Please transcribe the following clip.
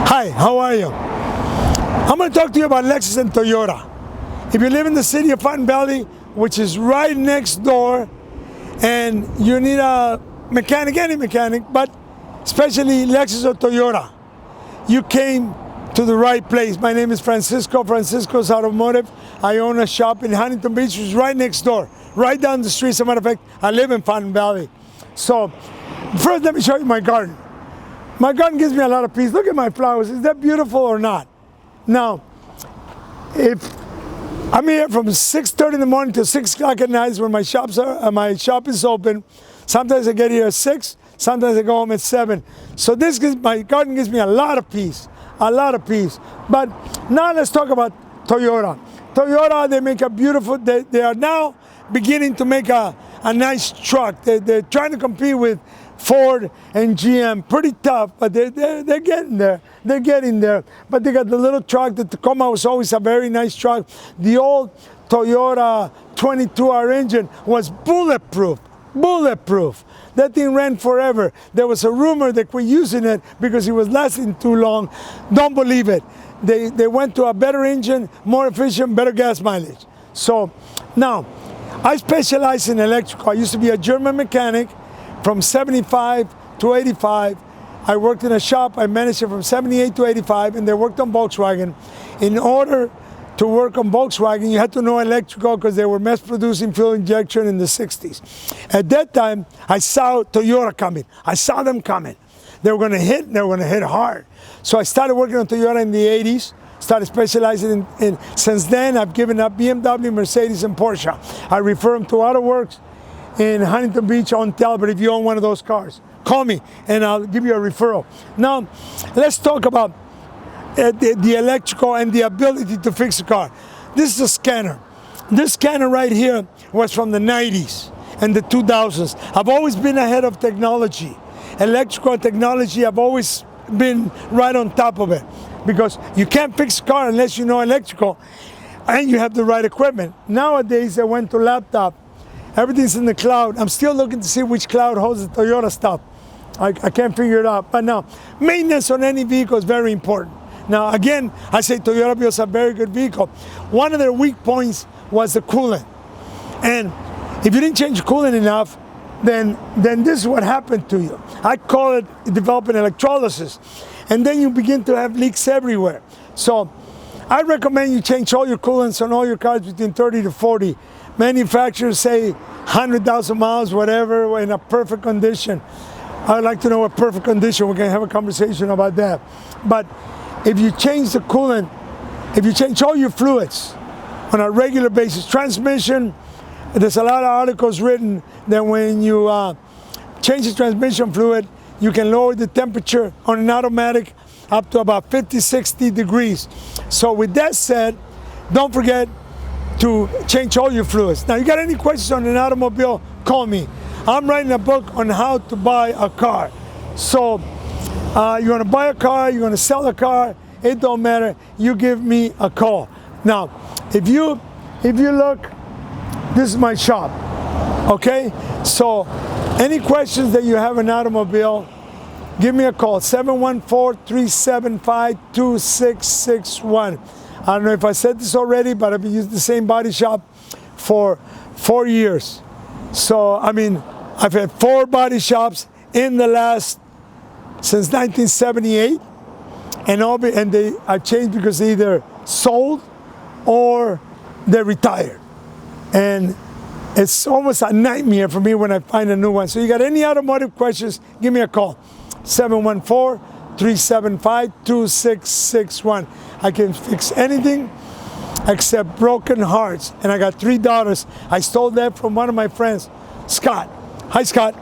Hi, how are you? I'm going to talk to you about Lexus and Toyota. If you live in the city of Fountain Valley, which is right next door, and you need a mechanic, any mechanic, but especially Lexus or Toyota, you came to the right place. My name is Francisco, Francisco's Automotive. I own a shop in Huntington Beach, which is right next door, right down the street. As a matter of fact, I live in Fountain Valley. So first, let me show you my garden. My garden gives me a lot of peace. Look at my flowers. Is that beautiful or not? Now, if I'm here from 6:30 in the morning to 6 o'clock at night when my shop is open. Sometimes I get here at 6, sometimes I go home at 7. So my garden gives me a lot of peace, a lot of peace. But now let's talk about Toyota. Toyota, they make a beautiful, they are now beginning to make a nice truck. They're trying to compete with Ford and GM. Pretty tough, but they're getting there. They're getting there. But they got the little truck. The Tacoma was always a very nice truck. The old Toyota 22R engine was bulletproof. Bulletproof. That thing ran forever. There was a rumor they quit using it because it was lasting too long. Don't believe it. They went to a better engine, more efficient, better gas mileage. So now, I specialize in electrical. I used to be a German mechanic. From 75 to 85, I worked in a shop. I managed it from 78 to 85, and they worked on Volkswagen. In order to work on Volkswagen, you had to know electrical because they were mass producing fuel injection in the 60s. At that time, I saw Toyota coming. I saw them coming. They were going to hit, and they were going to hit hard. So I started working on Toyota in the 80s. Started specializing in since then, I've given up BMW, Mercedes, and Porsche. I refer them to AutoWorks in Huntington Beach on Talbot. If you own one of those cars, call me and I'll give you a referral. Now, let's talk about the electrical and the ability to fix a car. This is a scanner. This scanner right here was from the 90s and the 2000s. I've always been ahead of technology. Electrical technology, I've always been right on top of it because you can't fix a car unless you know electrical and you have the right equipment. Nowadays, I went to laptop. Everything's in the cloud. I'm still looking to see which cloud holds the Toyota stuff. I can't figure it out. But now, maintenance on any vehicle is very important. Now, again, I say Toyota because it's a very good vehicle. One of their weak points was the coolant. And if you didn't change the coolant enough, then this is what happened to you. I call it developing electrolysis. And then you begin to have leaks everywhere. So I recommend you change all your coolants on all your cars between 30 to 40. Manufacturers say 100,000 miles, whatever, in a perfect condition. I'd like to know what perfect condition. We can have a conversation about that. But if you change the coolant, if you change all your fluids on a regular basis, transmission, there's a lot of articles written that when you change the transmission fluid, you can lower the temperature on an automatic up to about 50, 60 degrees. So with that said, don't forget to change all your fluids. Now, you got any questions on an automobile, call me. I'm writing a book on how to buy a car. So you're gonna buy a car, you're gonna sell a car, it don't matter, you give me a call. Now, if you look, this is my shop, okay? So any questions that you have an automobile, give me a call, 714-375-2661. I don't know if I said this already, but I've been using the same body shop for 4 years. So, I mean, I've had 4 body shops since 1978, and I've changed because they either sold or they retired. And it's almost a nightmare for me when I find a new one. So you got any automotive questions, give me a call, 714-375-2661. I can fix anything except broken hearts. And I got 3 daughters. I stole that from one of my friends, Scott. Hi, Scott.